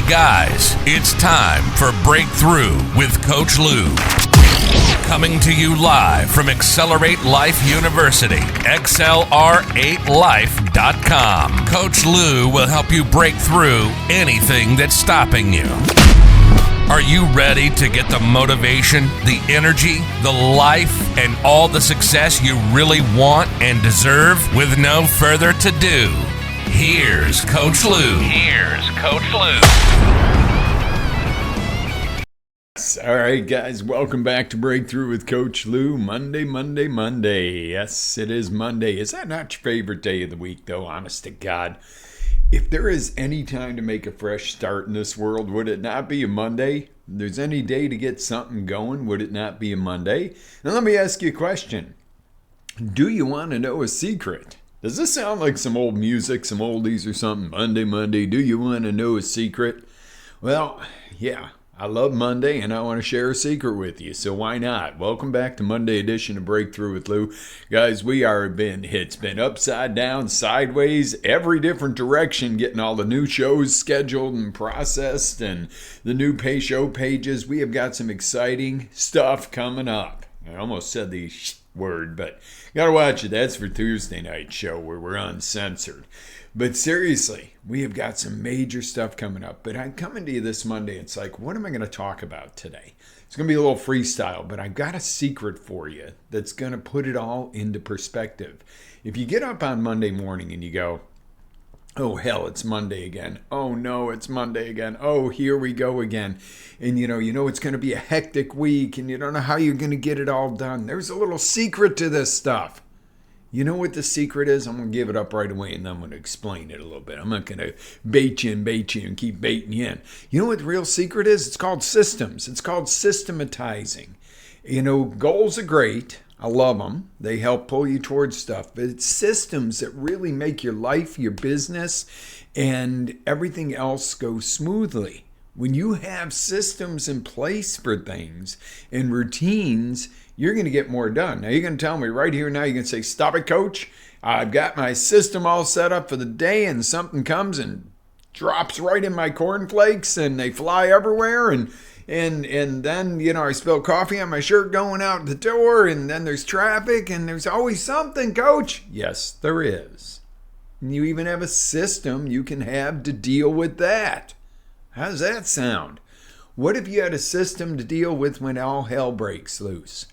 Guys, it's time for Breakthrough with Coach Lou. Coming to you live from Accelerate Life University, XLR8Life.com. Coach Lou will help you break through anything that's stopping you. Are you ready to get the motivation, the energy, the life, and all the success you really want and deserve? With no further ado, here's Coach Lou. All right, guys, welcome back to Breakthrough with Coach Lou. Monday. Yes, it is Monday. Is that not your favorite day of the week, though? Honest to God. If there is any time to make a fresh start in this world, would it not be a Monday? If there's any day to get something going, would it not be a Monday? Now, let me ask you a question. Do you want to know a secret? Does this sound like some old music, some oldies or something? Monday, do you want to know a secret? Well, yeah. I love Monday, and I want to share a secret with you, so why not? Welcome back to Monday edition of Breakthrough with Lou. Guys, it's been upside down, sideways, every different direction, getting all the new shows scheduled and processed, and the new show pages. We have got some exciting stuff coming up. I almost said the word, but you gotta watch it. That's for Tuesday night show where we're uncensored. But seriously, we have got some major stuff coming up. But I'm coming to you this Monday. It's like, what am I going to talk about today? It's going to be a little freestyle, but I've got a secret for you that's going to put it all into perspective. If you get up on Monday morning and you go, oh, hell, it's Monday again. Oh, no, it's Monday again. Oh, here we go again. And, you know it's going to be a hectic week, and you don't know how you're going to get it all done. There's a little secret to this stuff. You know what the secret is? I'm going to give it up right away, and then I'm going to explain it a little bit. I'm not going to bait you and keep baiting you in. You know what the real secret is? It's called systems. It's called systematizing. Goals are great. I love them. They help pull you towards stuff. But it's systems that really make your life, your business, and everything else go smoothly. When you have systems in place for things and routines, you're going to get more done. Now, you're going to tell me right here now, you're going to say, stop it, coach. I've got my system all set up for the day, and something comes and drops right in my cornflakes, and they fly everywhere, and then, I spill coffee on my shirt going out the door, and then there's traffic, and there's always something, coach. Yes, there is. And you even have a system you can have to deal with that. How does that sound? What if you had a system to deal with when all hell breaks loose?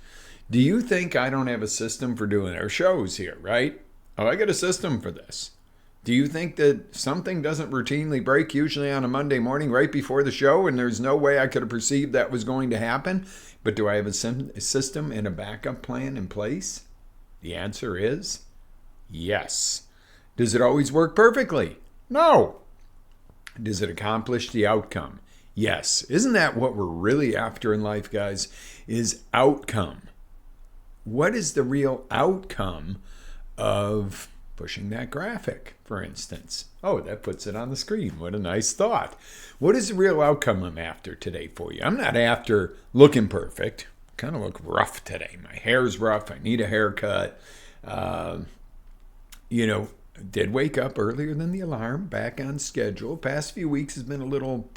Do you think I don't have a system for doing our shows here, right? Oh, I got a system for this. Do you think that something doesn't routinely break usually on a Monday morning right before the show, and there's no way I could have perceived that was going to happen? But do I have a system and a backup plan in place? The answer is yes. Does it always work perfectly? No. Does it accomplish the outcome? Yes. Isn't that what we're really after in life, guys? Is outcome. What is the real outcome of pushing that graphic, for instance? Oh, that puts it on the screen. What a nice thought. What is the real outcome I'm after today for you? I'm not after looking perfect. Kind of look rough today. My hair's rough. I need a haircut. Did wake up earlier than the alarm, back on schedule. Past few weeks has been a little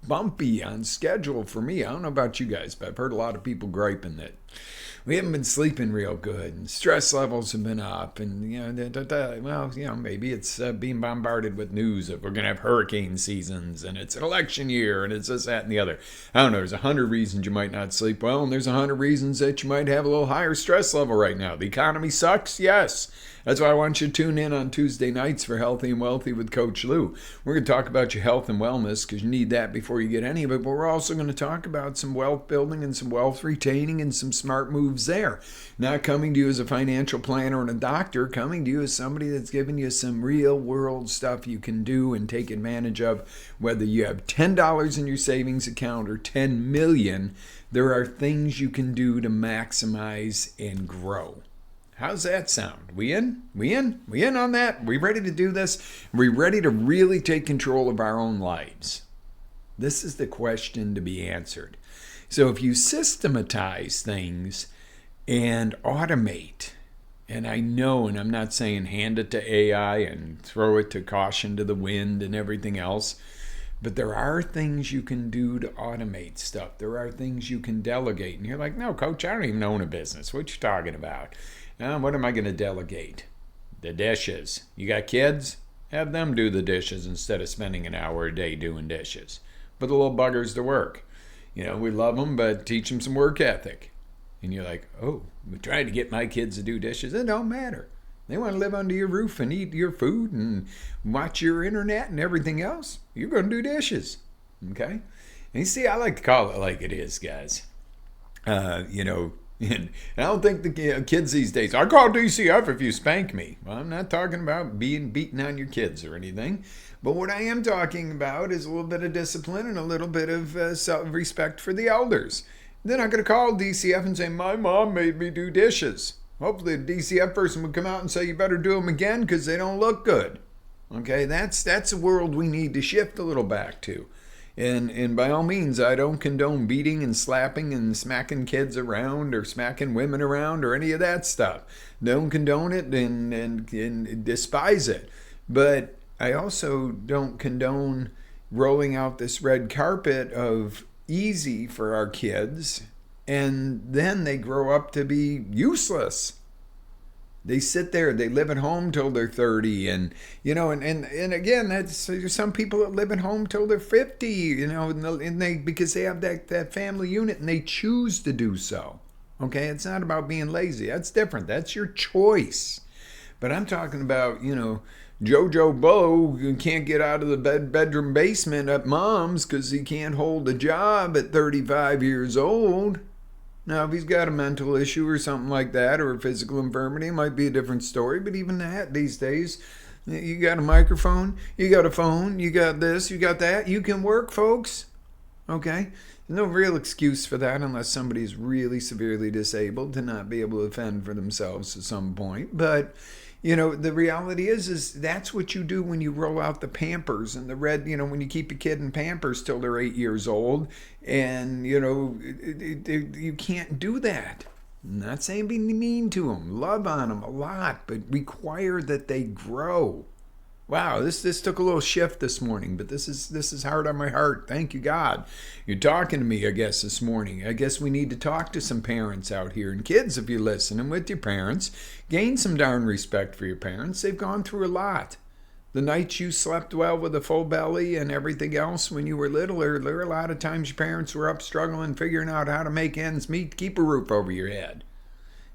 bumpy on schedule for me. I don't know about you guys, but I've heard a lot of people griping that we haven't been sleeping real good, and stress levels have been up, and maybe it's being bombarded with news that we're going to have hurricane seasons, and it's an election year, and it's this, that, and the other. I don't know. There's 100 reasons you might not sleep well, and there's 100 reasons that you might have a little higher stress level right now. The economy sucks, yes. That's why I want you to tune in on Tuesday nights for Healthy and Wealthy with Coach Lou. We're going to talk about your health and wellness because you need that before you get any of it, but we're also going to talk about some wealth building and some wealth retaining and some smart moves there. Not coming to you as a financial planner and a doctor, coming to you as somebody that's giving you some real world stuff you can do and take advantage of. Whether you have $10 in your savings account or $10 million, there are things you can do to maximize and grow. How's that sound? We in? We in on that? We ready to do this? We ready to really take control of our own lives? This is the question to be answered. So if you systematize things and automate, and I know, and I'm not saying hand it to AI and throw it to caution to the wind and everything else, But there are things you can do to automate stuff. There are things you can delegate. And you're like, no, coach, I don't even own a business. What you talking about? What am I going to delegate? The dishes. You got kids? Have them do the dishes instead of spending an hour a day doing dishes. Put the little buggers to work. We love them, but teach them some work ethic. And you're like, oh, we tried to get my kids to do dishes. It don't matter. They want to live under your roof and eat your food and watch your internet and everything else. You're going to do dishes. Okay? And you see, I like to call it like it is, guys. And I don't think the kids these days, I call DCF if you spank me. Well, I'm not talking about being beaten on your kids or anything. But what I am talking about is a little bit of discipline and a little bit of self-respect for the elders. They're not going to call DCF and say, my mom made me do dishes. Hopefully the DCF person would come out and say, you better do them again because they don't look good. Okay, that's a world we need to shift a little back to. And by all means, I don't condone beating and slapping and smacking kids around or smacking women around or any of that stuff. Don't condone it and despise it. But I also don't condone rolling out this red carpet of easy for our kids, and then they grow up to be useless. They sit there, they live at home till they're 30, and again, there's some people that live at home till they're 50, and they because they have that family unit and they choose to do so. Okay, it's not about being lazy. That's different. That's your choice. But I'm talking about, Jojo Bo who can't get out of the bedroom basement at mom's because he can't hold a job at 35 years old. Now, if he's got a mental issue or something like that, or a physical infirmity, it might be a different story. But even that, these days, you got a microphone, you got a phone, you got this, you got that. You can work, folks. Okay? There's no real excuse for that unless somebody's really severely disabled to not be able to fend for themselves at some point. But the reality is that's what you do when you roll out the Pampers and the red, when you keep a kid in Pampers till they're 8 years old, and, you can't do that. I'm not saying be mean to them, love on them a lot, but require that they grow. Wow, this took a little shift this morning, but this is hard on my heart. Thank you, God. You're talking to me, I guess, this morning. I guess we need to talk to some parents out here. And kids, if you're listening with your parents, gain some darn respect for your parents. They've gone through a lot. The nights you slept well with a full belly and everything else when you were little, there were a lot of times your parents were up struggling, figuring out how to make ends meet to keep a roof over your head.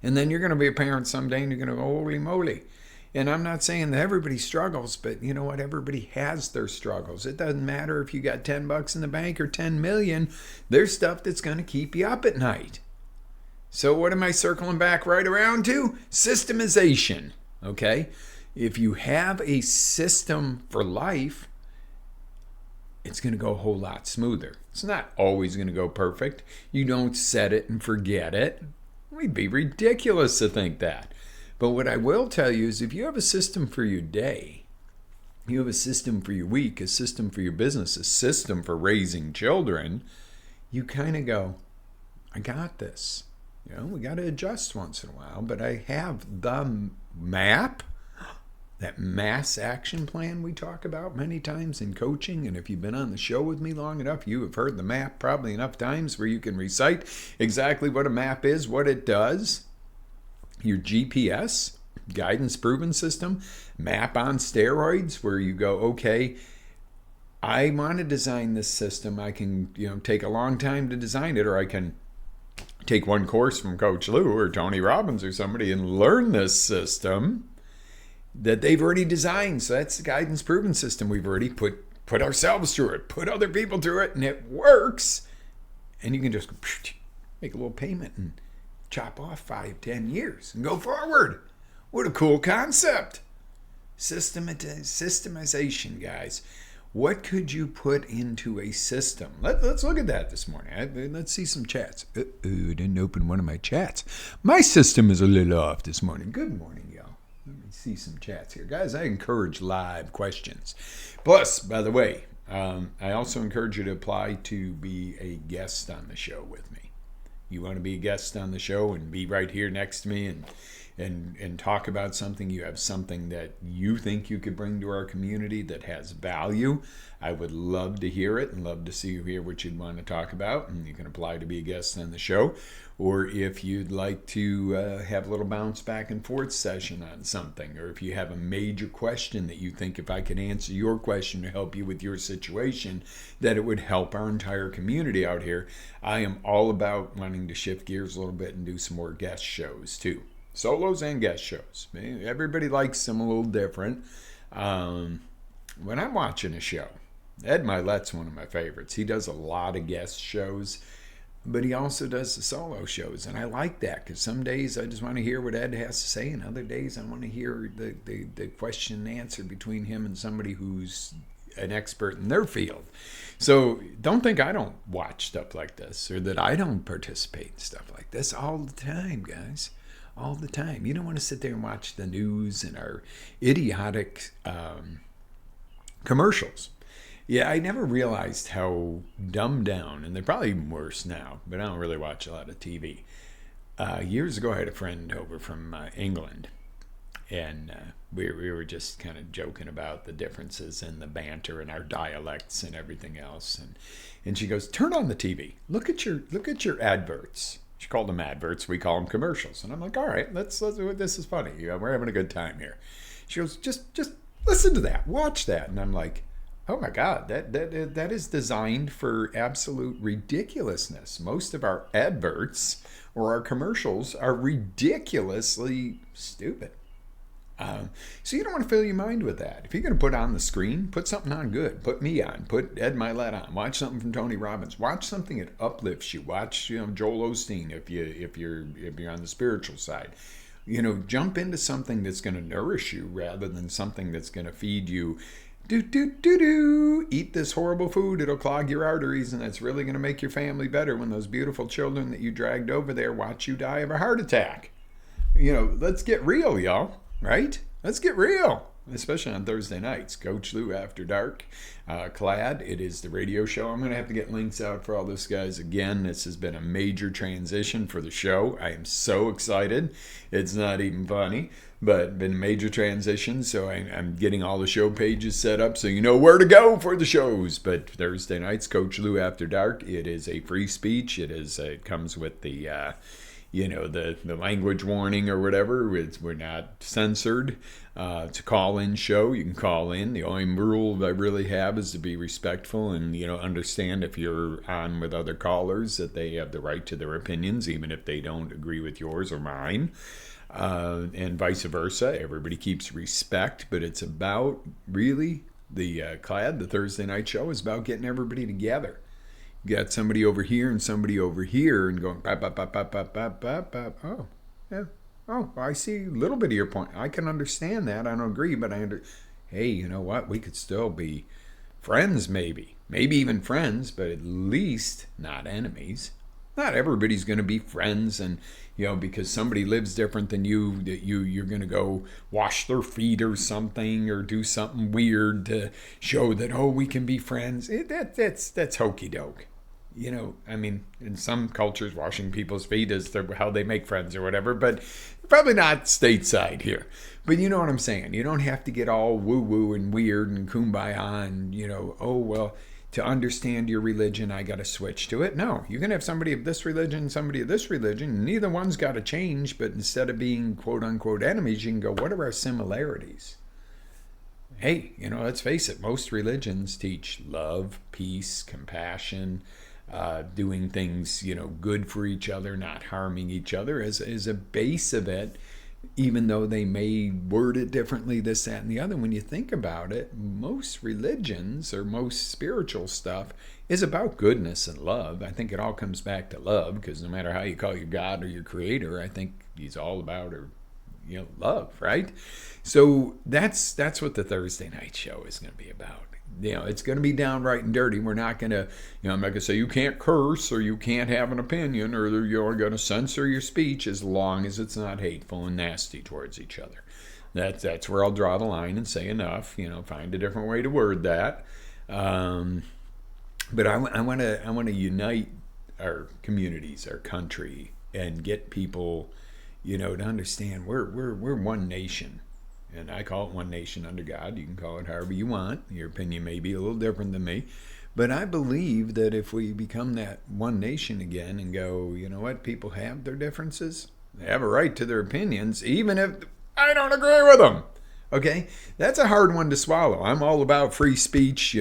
And then you're going to be a parent someday and you're going to go, holy moly. And I'm not saying that everybody struggles, but you know what? Everybody has their struggles. It doesn't matter if you got $10 in the bank or 10 million. There's stuff that's going to keep you up at night. So what am I circling back right around to? Systemization. Okay? If you have a system for life, it's going to go a whole lot smoother. It's not always going to go perfect. You don't set it and forget it. It'd be ridiculous to think that. But what I will tell you is if you have a system for your day, you have a system for your week, a system for your business, a system for raising children, you kind of go, I got this. We got to adjust once in a while, but I have the map, that mass action plan we talk about many times in coaching. And if you've been on the show with me long enough, you have heard the map probably enough times where you can recite exactly what a map is, what it does. Your GPS, guidance proven system, map on steroids, where you go, okay, I want to design this system. I can, take a long time to design it, or I can take one course from Coach Lou or Tony Robbins or somebody and learn this system that they've already designed. So that's the guidance proven system. We've already put ourselves through it, put other people through it, and it works. And you can just make a little payment and chop off 5-10 years and go forward. What a cool concept. Systemization, guys. What could you put into a system? Let's look at that this morning. Let's see some chats. Didn't open one of my chats. My system is a little off this morning. Good morning, y'all. Let me see some chats here. Guys, I encourage live questions. Plus, by the way, I also encourage you to apply to be a guest on the show with me. You want to be a guest on the show and be right here next to me and talk about something, you have something that you think you could bring to our community that has value, I would love to hear it and love to see you hear what you'd want to talk about. And you can apply to be a guest on the show. Or if you'd like to have a little bounce back and forth session on something, or if you have a major question that you think if I could answer your question to help you with your situation, that it would help our entire community out here, I am all about wanting to shift gears a little bit and do some more guest shows too. Solos and guest shows. Everybody likes them a little different. When I'm watching a show, Ed Milet's one of my favorites. He does a lot of guest shows, but he also does the solo shows. And I like that because some days I just want to hear what Ed has to say, and other days I want to hear the question and answer between him and somebody who's an expert in their field. So don't think I don't watch stuff like this or that I don't participate in stuff like this all the time, guys. All the time. You don't want to sit there and watch the news and our idiotic commercials. Yeah, I never realized how dumbed down, and they're probably even worse now, but I don't really watch a lot of TV. Years ago, I had a friend over from England, and we were just kind of joking about the differences in the banter and our dialects and everything else. And she goes, "Turn on the TV. Look at your adverts." She called them adverts. We call them commercials. And I'm like, all right, let's this is funny. We're having a good time here. She goes, just listen to that. Watch that. And I'm like, oh my God, that is designed for absolute ridiculousness. Most of our adverts or our commercials are ridiculously stupid. So you don't want to fill your mind with that. If you're going to put on the screen, put something on good. Put me on. Put Ed Milet on. Watch something from Tony Robbins. Watch something that uplifts you. Watch Joel Osteen if you're on the spiritual side. Jump into something that's going to nourish you rather than something that's going to feed you. Eat this horrible food. It'll clog your arteries, and that's really going to make your family better when those beautiful children that you dragged over there watch you die of a heart attack. Let's get real, y'all. Right? Let's get real. Especially on Thursday nights. Coach Lou After Dark. Clad. It is the radio show. I'm going to have to get links out for all this, guys. Again, this has been a major transition for the show. I am so excited. It's not even funny. But been a major transition. So I'm getting all the show pages set up so you know where to go for the shows. But Thursday nights, Coach Lou After Dark. It is a free speech. It comes with the the language warning or whatever. We're not censored. It's a call-in show. You can call in. The only rule I really have is to be respectful and, understand if you're on with other callers that they have the right to their opinions, even if they don't agree with yours or mine. And vice versa. Everybody keeps respect, but it's about really the Thursday night show is about getting everybody together. You got somebody over here and somebody over here and going, bap, bap, bap, bap, bap, bap, bap, bap. Oh, yeah. Oh, I see a little bit of your point. I can understand that. I don't agree, but hey, you know what? We could still be friends, maybe even friends, but at least not enemies. Not everybody's going to be friends, and because somebody lives different than you, that you're going to go wash their feet or something, or do something weird to show that we can be friends. That's hokey doke. In some cultures, washing people's feet is how they make friends or whatever, but probably not stateside here. But you know what I'm saying. You don't have to get all woo-woo and weird and kumbaya and, to understand your religion, I got to switch to it. No, you can have somebody of this religion, somebody of this religion. Neither one's got to change, but instead of being quote-unquote enemies, you can go, what are our similarities? Hey, let's face it, most religions teach love, peace, compassion, doing things, good for each other, not harming each other as a base of it, even though they may word it differently, this, that, and the other. When you think about it, most religions or most spiritual stuff is about goodness and love. I think it all comes back to love, because no matter how you call your God or your creator, I think he's all about love, right? So that's what the Thursday night show is going to be about. It's going to be downright and dirty. We're not going to, I'm not going to say you can't curse or you can't have an opinion or you're going to censor your speech as long as it's not hateful and nasty towards each other. That's where I'll draw the line and say enough. Find a different way to word that. But I want to unite our communities, our country, and get people, to understand we're one nation. And I call it one nation under God. You can call it however you want. Your opinion may be a little different than me. But I believe that if we become that one nation again and go, you know what, people have their differences. They have a right to their opinions, even if I don't agree with them. Okay? That's a hard one to swallow. I'm all about free speech,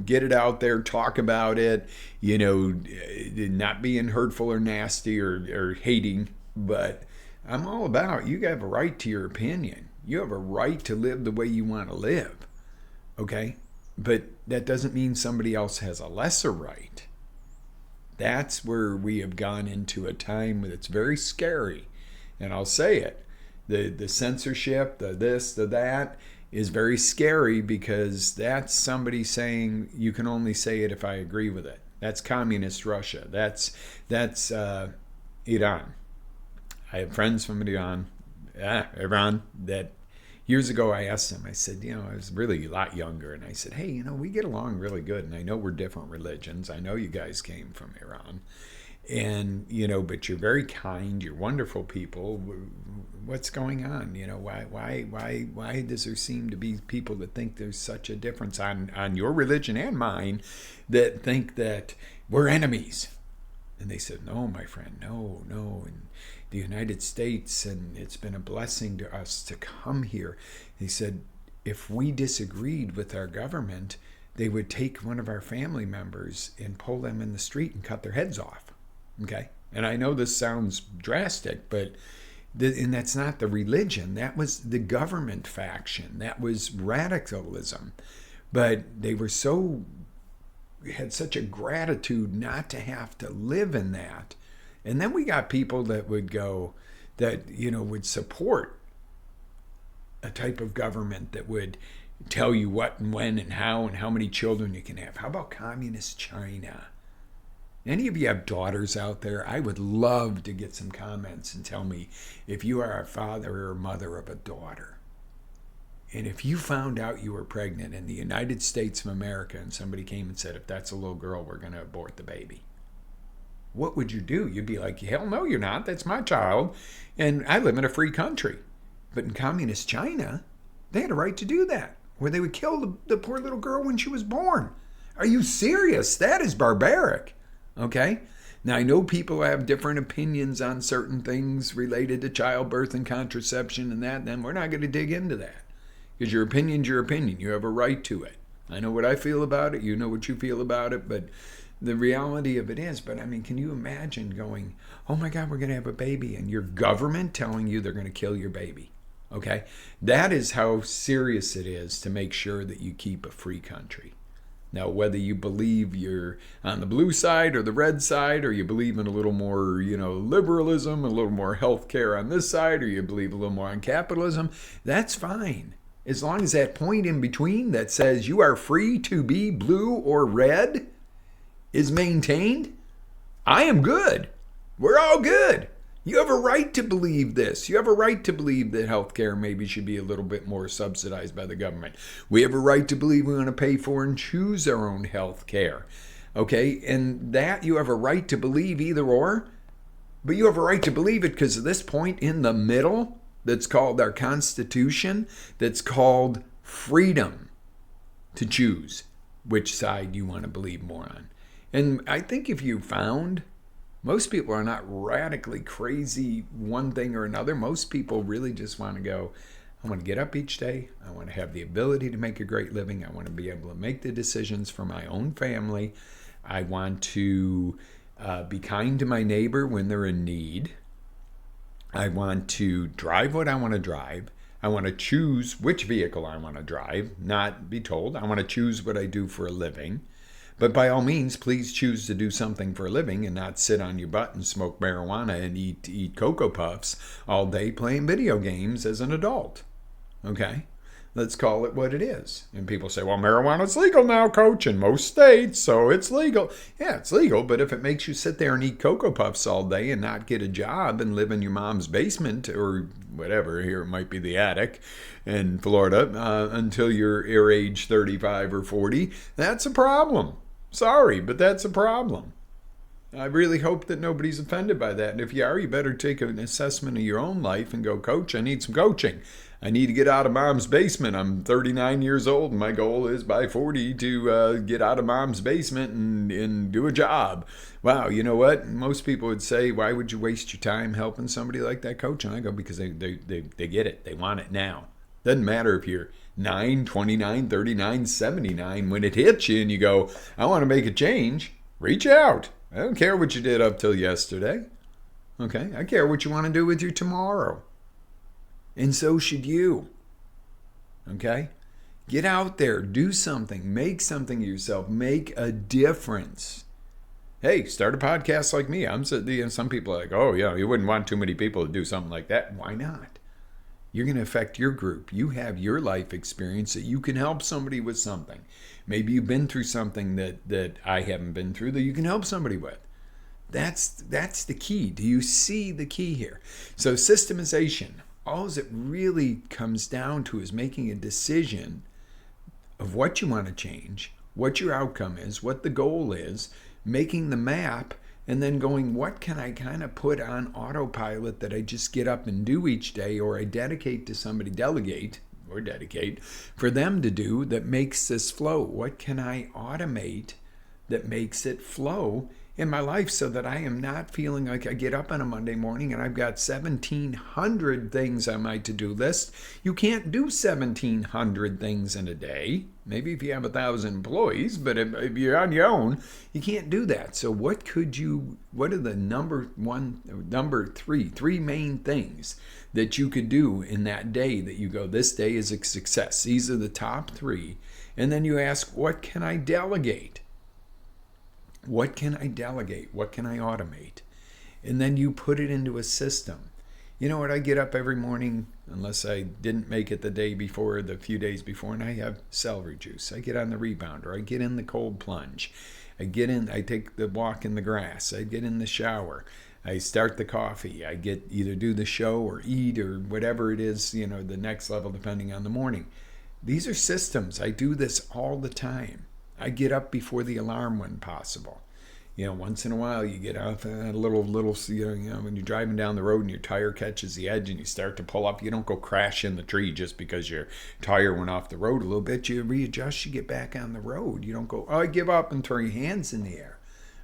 get it out there, talk about it, not being hurtful or nasty or hating. But I'm all about you have a right to your opinion. You have a right to live the way you want to live, okay? But that doesn't mean somebody else has a lesser right. That's where we have gone into a time that's very scary. And I'll say it. The censorship, the this, the that is very scary because that's somebody saying you can only say it if I agree with it. That's communist Russia. That's Iran. I have friends from Iran that years ago I asked them, I said, I was really a lot younger, and I said, hey, we get along really good, and I know we're different religions. I know you guys came from Iran, and, but you're very kind, you're wonderful people. What's going on? Why does there seem to be people that think there's such a difference on your religion and mine that think that we're enemies? And they said, no, my friend, no. And the United States, and it's been a blessing to us to come here. He said, if we disagreed with our government, they would take one of our family members and pull them in the street and cut their heads off. Okay? And I know this sounds drastic, but and that's not the religion. That was the government faction. That was radicalism. But they were had such a gratitude not to have to live in that. And then we got people that would go, that, would support a type of government that would tell you what and when and how many children you can have. How about communist China? Any of you have daughters out there? I would love to get some comments and tell me if you are a father or mother of a daughter. And if you found out you were pregnant in the United States of America and somebody came and said, if that's a little girl, we're going to abort the baby. What would you do? You'd be like, hell no, you're not. That's my child. And I live in a free country. But in communist China, they had a right to do that, where they would kill the poor little girl when she was born. Are you serious? That is barbaric. Okay? Now, I know people have different opinions on certain things related to childbirth and contraception and that, and we're not going to dig into that. Because your opinion's your opinion. You have a right to it. I know what I feel about it. You know what you feel about it. But the reality of it is, can you imagine going, oh my God, we're going to have a baby, and your government telling you they're going to kill your baby? Okay? That is how serious it is to make sure that you keep a free country. Now, whether you believe you're on the blue side or the red side, or you believe in a little more, liberalism, a little more health care on this side, or you believe a little more on capitalism, that's fine. As long as that point in between that says you are free to be blue or red is maintained, I am good. We're all good. You have a right to believe this. You have a right to believe that healthcare maybe should be a little bit more subsidized by the government. We have a right to believe we want to pay for and choose our own healthcare. Okay? And that you have a right to believe either or. But you have a right to believe it because of this point in the middle that's called our Constitution, that's called freedom to choose which side you want to believe more on. And I think if you found, most people are not radically crazy one thing or another. Most people really just want to go, I want to get up each day. I want to have the ability to make a great living. I want to be able to make the decisions for my own family. I want to be kind to my neighbor when they're in need. I want to drive what I want to drive. I want to choose which vehicle I want to drive, not be told. I want to choose what I do for a living. But by all means, please choose to do something for a living and not sit on your butt and smoke marijuana and eat Cocoa Puffs all day playing video games as an adult. Okay? Let's call it what it is. And people say, well, marijuana's legal now, coach, in most states, so it's legal. Yeah, it's legal, but if it makes you sit there and eat Cocoa Puffs all day and not get a job and live in your mom's basement or whatever, here it might be the attic in Florida, until you're age 35 or 40, that's a problem. Sorry, but that's a problem. I really hope that nobody's offended by that. And if you are, you better take an assessment of your own life and go, Coach, I need some coaching. I need to get out of mom's basement. I'm 39 years old, and my goal is by 40 to get out of mom's basement and do a job. Wow, you know what? Most people would say, why would you waste your time helping somebody like that, Coach? And I go, because they get it. They want it now. Doesn't matter if you're 9, 29, 39, 79. When it hits you and you go, I want to make a change, reach out. I don't care what you did up till yesterday. Okay? I care what you want to do with you tomorrow. And so should you. Okay? Get out there. Do something. Make something of yourself. Make a difference. Hey, start a podcast like me. Some people are like, oh, yeah, you wouldn't want too many people to do something like that. Why not? You're going to affect your group. You have your life experience that you can help somebody with something. Maybe you've been through something that I haven't been through that you can help somebody with. That's the key. Do you see the key here? So systemization, all it really comes down to is making a decision of what you want to change, what your outcome is, what the goal is, making the map, and then going, what can I kind of put on autopilot that I just get up and do each day, or I dedicate to somebody, dedicate for them to do that makes this flow? What can I automate that makes it flow in my life so that I am not feeling like I get up on a Monday morning and I've got 1,700 things on my to-do list. You can't do 1,700 things in a day. Maybe if you have 1,000 employees, but if you're on your own, you can't do that. So what are the three main things that you could do in that day that you go, this day is a success? These are the top 3. And then you ask, what can I delegate? What can I delegate? What can I automate? And then you put it into a system. You know what? I get up every morning, unless I didn't make it the day before, the few days before, and I have celery juice. I get on the rebounder. I get in the cold plunge. I take the walk in the grass. I get in the shower. I start the coffee. I either do the show or eat or whatever it is, the next level depending on the morning. These are systems. I do this all the time. I get up before the alarm when possible. Once in a while you get out a little, when you're driving down the road and your tire catches the edge and you start to pull up, you don't go crash in the tree just because your tire went off the road a little bit. You readjust, you get back on the road. You don't go, oh, I give up and throw your hands in the air.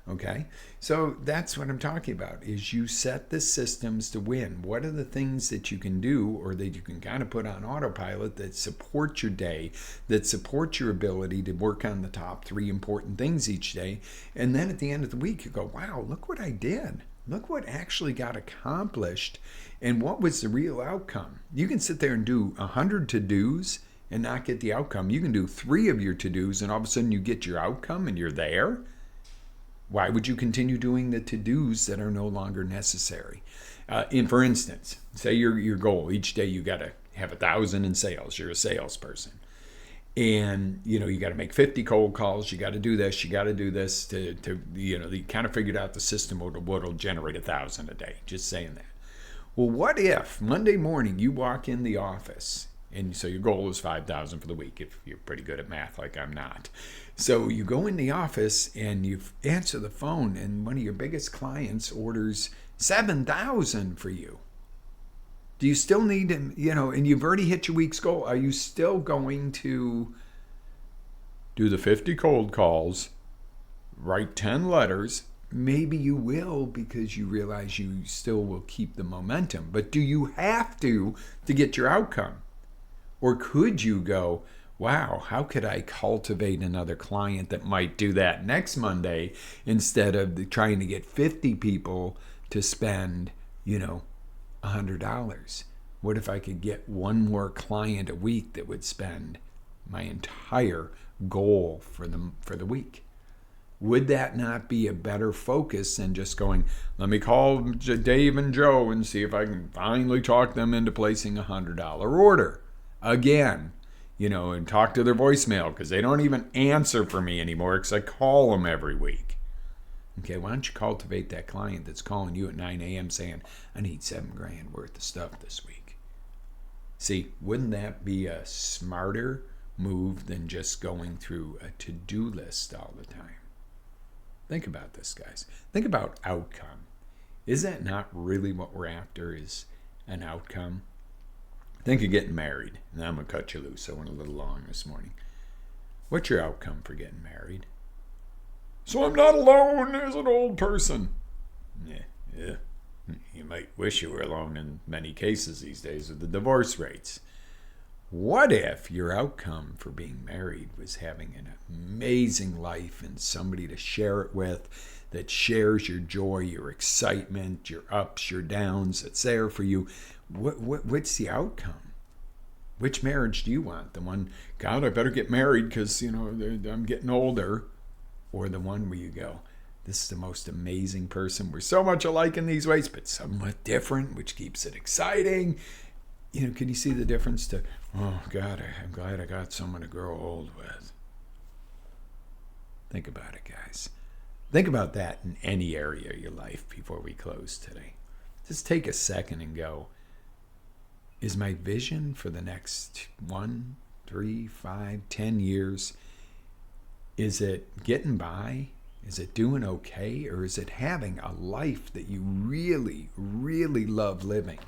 Okay? So that's what I'm talking about, is you set the systems to win. What are the things that you can do or that you can kind of put on autopilot that support your day, that support your ability to work on the top 3 important things each day? And then at the end of the week, you go, wow, look what I did. Look what actually got accomplished and what was the real outcome. You can sit there and do 100 to-dos and not get the outcome. You can do 3 of your to-dos and all of a sudden you get your outcome and you're there. Why would you continue doing the to-dos that are no longer necessary? For instance, say your goal each day, you got to have 1,000 in sales. You're a salesperson, and you got to make 50 cold calls. You got to do this. You got to do this to you kind of figured out the system what'll generate 1,000 a day. Just saying that. Well, what if Monday morning you walk in the office? And so your goal is 5,000 for the week if you're pretty good at math like I'm not. So you go in the office and you answer the phone and one of your biggest clients orders 7,000 for you. Do you still need, and you've already hit your week's goal. Are you still going to do the 50 cold calls, write 10 letters? Maybe you will because you realize you still will keep the momentum. But do you have to get your outcome? Or could you go, wow, how could I cultivate another client that might do that next Monday instead of trying to get 50 people to spend, $100? What if I could get one more client a week that would spend my entire goal for the week? Would that not be a better focus than just going, let me call Dave and Joe and see if I can finally talk them into placing a $100 order? Again, and talk to their voicemail because they don't even answer for me anymore because I call them every week. Okay, why don't you cultivate that client that's calling you at 9 a.m. saying, I need $7,000 worth of stuff this week? See, wouldn't that be a smarter move than just going through a to-do list all the time? Think about this, guys. Think about outcome. Is that not really what we're after, is an outcome? Think of getting married. Now I'm going to cut you loose. I went a little long this morning. What's your outcome for getting married? So I'm not alone as an old person. Yeah. You might wish you were alone in many cases these days with the divorce rates. What if your outcome for being married was having an amazing life and somebody to share it with that shares your joy, your excitement, your ups, your downs, that's there for you? What's the outcome? Which marriage do you want? The one, God, I better get married because, I'm getting older. Or the one where you go, this is the most amazing person. We're so much alike in these ways, but somewhat different, which keeps it exciting. Can you see the difference to, oh, God, I'm glad I got someone to grow old with? Think about it, guys. Think about that in any area of your life before we close today. Just take a second and go, is my vision for the next 1, 3, 5, 10 years, is it getting by? Is it doing okay? Or is it having a life that you really, really love living?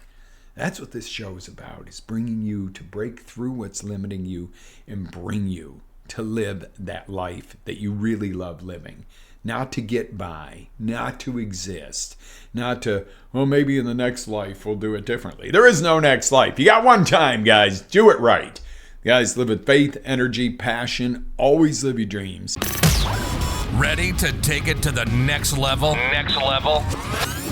That's what this show is about, is bringing you to break through what's limiting you and bring you to live that life that you really love living. Not to get by, not to exist, not to, well, maybe in the next life we'll do it differently. There is no next life. You got one time, guys. Do it right. Guys, live with faith, energy, passion. Always live your dreams. Ready to take it to the next level?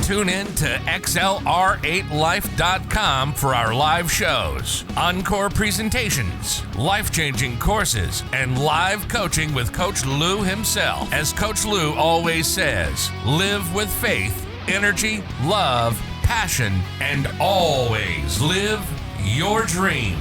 Tune in to XLR8Life.com for our live shows, encore presentations, life-changing courses, and live coaching with Coach Lou himself. As Coach Lou always says, live with faith, energy, love, passion, and always live your dream.